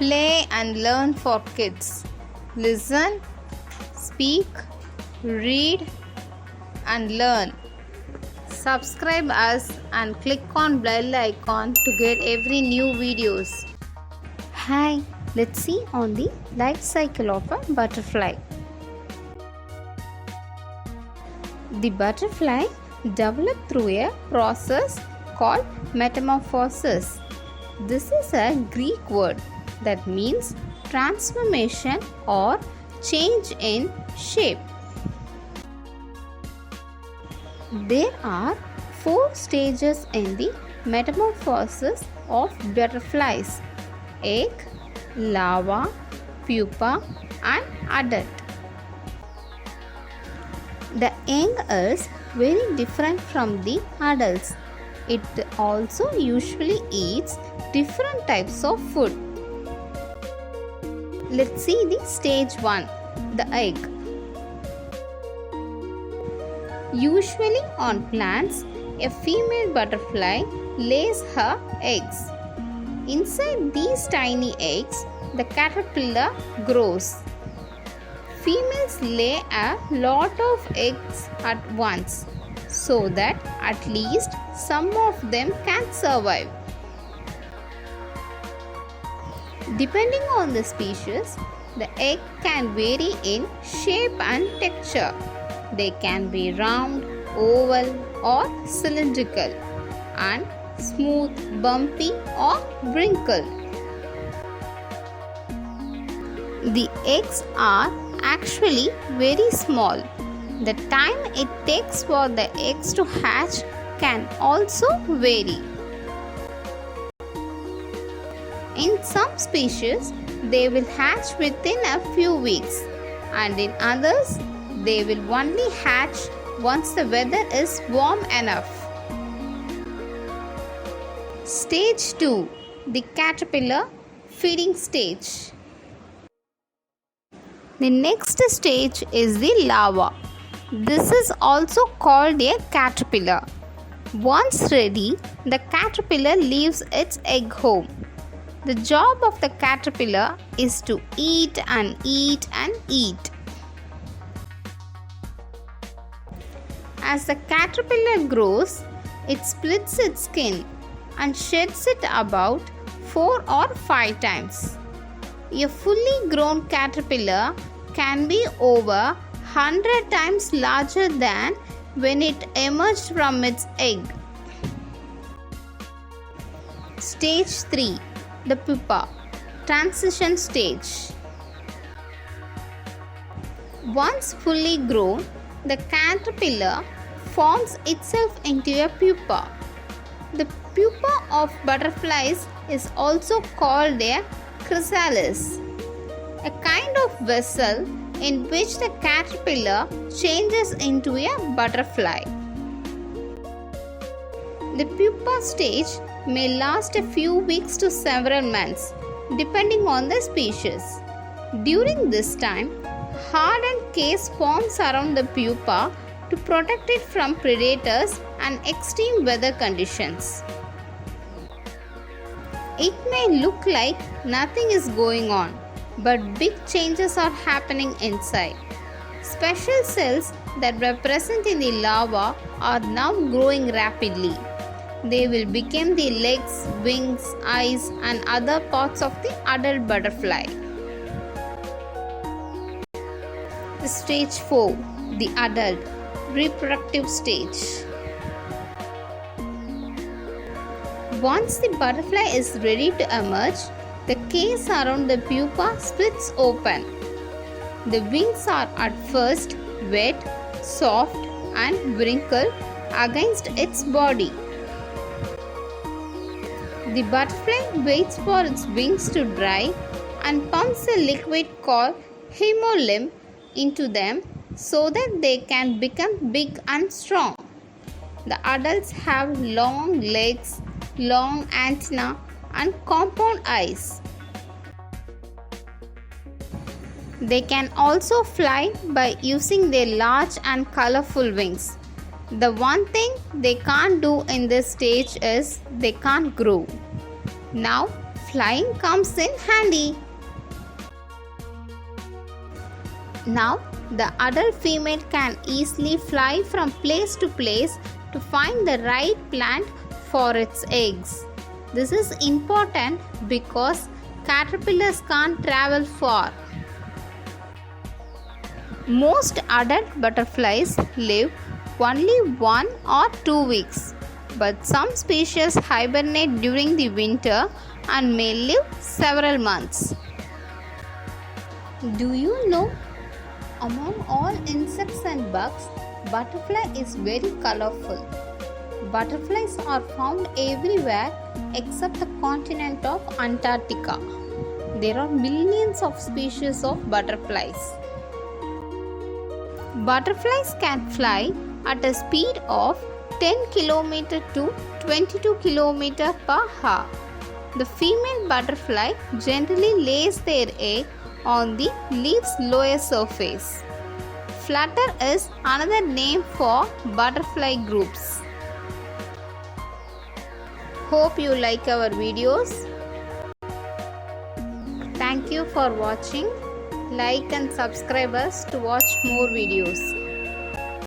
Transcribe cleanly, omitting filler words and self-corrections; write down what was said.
Play and learn for kids. Listen, speak, read and learn. Subscribe us and click on bell icon to get every new videos. Hi, let's see on the life cycle of a butterfly. The butterfly developed through a process called metamorphosis. This is a Greek word that means transformation or change in shape. There are 4 stages in the metamorphosis of butterflies: egg, larva, pupa and adult. The young is very different from the adults. It also usually eats different types of food. Let's see the stage 1, the egg. Usually on plants, a female butterfly lays her eggs. Inside these tiny eggs, the caterpillar grows. Females lay a lot of eggs at once so that at least some of them can survive. Depending on the species, the egg can vary in shape and texture. They can be round, oval or cylindrical, and smooth, bumpy or wrinkled. The eggs are actually very small. The time it takes for the eggs to hatch can also vary. In some species, they will hatch within a few weeks, and in others, they will only hatch once the weather is warm enough. Stage 2, the caterpillar feeding stage. The next stage is the larva. This is also called a caterpillar. Once ready, the caterpillar leaves its egg home. The job of the caterpillar is to eat and eat and eat. As the caterpillar grows, it splits its skin and sheds it about 4 or 5 times. A fully grown caterpillar can be over 100 times larger than when it emerged from its egg. Stage 3, the pupa, transition stage. Once fully grown, the caterpillar forms itself into a pupa. The pupa of butterflies is also called a chrysalis, a kind of vessel in which the caterpillar changes into a butterfly. The pupa stage may last a few weeks to several months, depending on the species. During this time, hardened case forms around the pupa to protect it from predators and extreme weather conditions. It may look like nothing is going on, but big changes are happening inside. Special cells that were present in the larva are now growing rapidly. They will become the legs, wings, eyes, and other parts of the adult butterfly. The stage 4, the adult, reproductive stage. Once the butterfly is ready to emerge, the case around the pupa splits open. The wings are at first wet, soft, and wrinkled against its body. The butterfly waits for its wings to dry and pumps a liquid called hemolymph into them so that they can become big and strong. The adults have long legs, long antennae, and compound eyes. They can also fly by using their large and colorful wings. The one thing they can't do in this stage is they can't grow. Now flying comes in handy. Now, the adult female can easily fly from place to place to find the right plant for its eggs. This is important because caterpillars can't travel far. Most adult butterflies live only 1 or 2 weeks, but some species hibernate during the winter and may live several months. Do you know? Among all insects and bugs, butterfly is very colorful. Butterflies are found everywhere except the continent of Antarctica. There are millions of species of butterflies. Butterflies can fly at a speed of 10 km to 22 km per hour. The female butterfly generally lays their egg on the leaf's lower surface. Flutter is another name for butterfly groups. Hope you like our videos. Thank you for watching. Like and subscribe us to watch more videos.